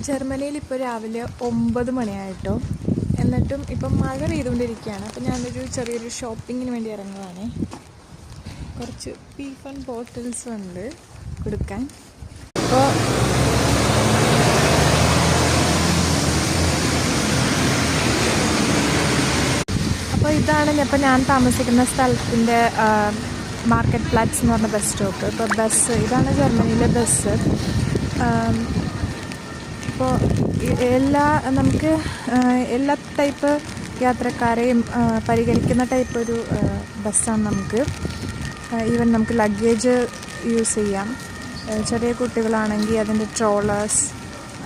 ജർമ്മനിയിൽ ഇപ്പോൾ രാവിലെ 9 മണിയായിട്ടോ. എന്നിട്ടും ഇപ്പം മഴ പെയ്തുകൊണ്ടിരിക്കുകയാണ്. അപ്പോൾ ഞാനൊരു ചെറിയൊരു ഷോപ്പിങ്ങിന് വേണ്ടി ഇറങ്ങുവാണ്. കുറച്ച് പീഫൺ ബോട്ടിൽസ് ഉണ്ട് കൊടുക്കാൻ. അപ്പോൾ ഇതാണ് ഇപ്പോൾ ഞാൻ താമസിക്കുന്ന സ്ഥലത്തിൻ്റെ മാർക്കറ്റ് പ്ലാറ്റ്സ് എന്ന് പറഞ്ഞ ബസ് സ്റ്റോപ്പ്. ഇപ്പോൾ ഇതാണ് ജർമ്മനിയിലെ ബസ്. ഇപ്പോൾ നമുക്ക് എല്ലാ ടൈപ്പ് യാത്രക്കാരെയും പരിഗണിക്കുന്ന ടൈപ്പ് ഒരു ബസ്സാണ് നമുക്ക്. ഈവൻ നമുക്ക് ലഗേജ് യൂസ് ചെയ്യാം. ചെറിയ കുട്ടികളാണെങ്കിൽ അതിൻ്റെ ട്രോളേഴ്സ്,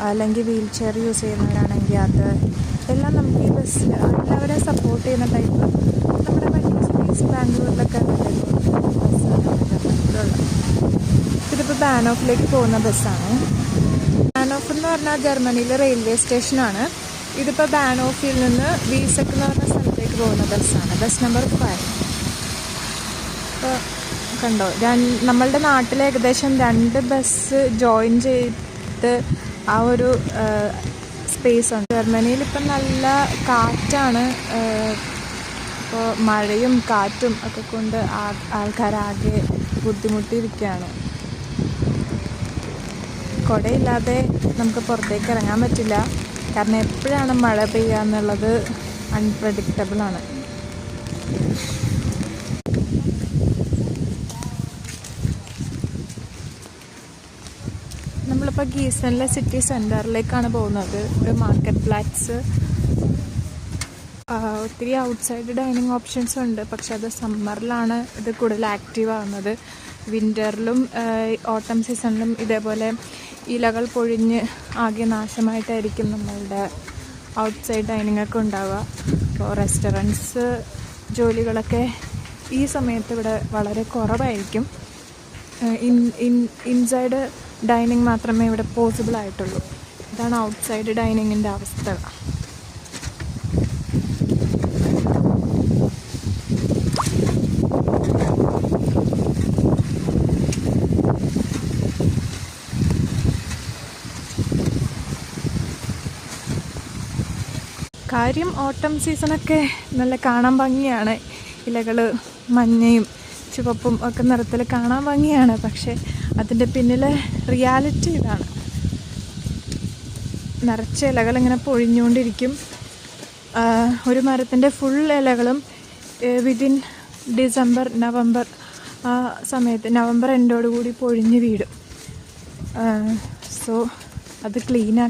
അല്ലെങ്കിൽ വീൽ ചെയർ യൂസ് ചെയ്യുന്നവരാണെങ്കിൽ അത് എല്ലാം നമുക്ക് ഈ ബസ്സിൽ എല്ലാവരെയും സപ്പോർട്ട് ചെയ്യുന്ന ടൈപ്പ്. നമ്മുടെ മറ്റു സിറ്റീസ് ബാംഗ്ലൂരിലൊക്കെ ബസ്സാണ് ജർമ്മനിയിലുള്ളത്. ഇതിപ്പോൾ ബാനോഫിലേക്ക് പോകുന്ന ബസ്സാണ്. ബാനോഫ് എന്ന് പറഞ്ഞാൽ ജർമ്മനിയിലെ റെയിൽവേ സ്റ്റേഷനാണ്. ഇതിപ്പോൾ ബാനോഫിൽ നിന്ന് വീസക്ക് എന്ന് പറഞ്ഞ സ്ഥലത്തേക്ക് പോകുന്ന ബസ്സാണ്. Bus number 5. ഇപ്പോൾ കണ്ടോ, നമ്മളുടെ നാട്ടിൽ ഏകദേശം 2 ബസ് ജോയിൻ ചെയ്ത് ആ ഒരു സ്പേസ് ഉണ്ട്. ജർമ്മനിയിൽ ഇപ്പം നല്ല കാറ്റാണ്. ഇപ്പോൾ മഴയും കാറ്റും ഒക്കെ കൊണ്ട് ആൾക്കാരാകെ ബുദ്ധിമുട്ടിയിരിക്കുകയാണ്. കുടയില്ലാതെ നമുക്ക് പുറത്തേക്ക് ഇറങ്ങാൻ പറ്റില്ല. കാരണം എപ്പോഴാണ് മഴ പെയ്യുക എന്നുള്ളത് അൺപ്രഡിക്റ്റബിളാണ്. നമ്മളിപ്പോൾ ഗീസനിലെ സിറ്റി സെൻറ്ററിലേക്കാണ് പോകുന്നത്. ഒരു മാർക്കറ്റ് പ്ലാറ്റ്സ്. ഒത്തിരി ഔട്ട്സൈഡ് ഡൈനിങ് ഓപ്ഷൻസ് ഉണ്ട്. പക്ഷെ അത് സമ്മറിലാണ് ഇത് കൂടുതൽ ആക്റ്റീവ് ആവുന്നത്. വിൻ്ററിലും ഓട്ടം സീസണിലും ഇതേപോലെ ഇലകൾ പൊഴിഞ്ഞ് ആകെ നാശമായിട്ടായിരിക്കും നമ്മളുടെ ഔട്ട്സൈഡ് ഡൈനിങ് ഒക്കെ ഉണ്ടാവുക. അപ്പോൾ റെസ്റ്റോറൻറ്റ്സ് ജോലികളൊക്കെ ഈ സമയത്ത് ഇവിടെ വളരെ കുറവായിരിക്കും. ഇൻസൈഡ് ഡൈനിങ് മാത്രമേ ഇവിടെ പോസിബിൾ ആയിട്ടുള്ളൂ. ഇതാണ് ഔട്ട്സൈഡ് ഡൈനിങ്ങിൻ്റെ അവസ്ഥ. കാര്യം ഓട്ടം സീസണൊക്കെ നല്ല കാണാൻ ഭംഗിയാണ്. ഇലകൾ മഞ്ഞയും ചുവപ്പും ഒക്കെ നിറത്തിൽ കാണാൻ ഭംഗിയാണ്. പക്ഷേ അതിൻ്റെ പിന്നിലെ റിയാലിറ്റി ഇതാണ്. നിറച്ച ഇലകൾ ഇങ്ങനെ പൊഴിഞ്ഞുകൊണ്ടിരിക്കും. ഒരു മരത്തിൻ്റെ ഫുൾ ഇലകളും വിതിൻ നവംബർ ആ സമയത്ത് നവംബർ എൻഡോടുകൂടി പൊഴിഞ്ഞ് വീഴും. സോ അത് ക്ലീനാക്കി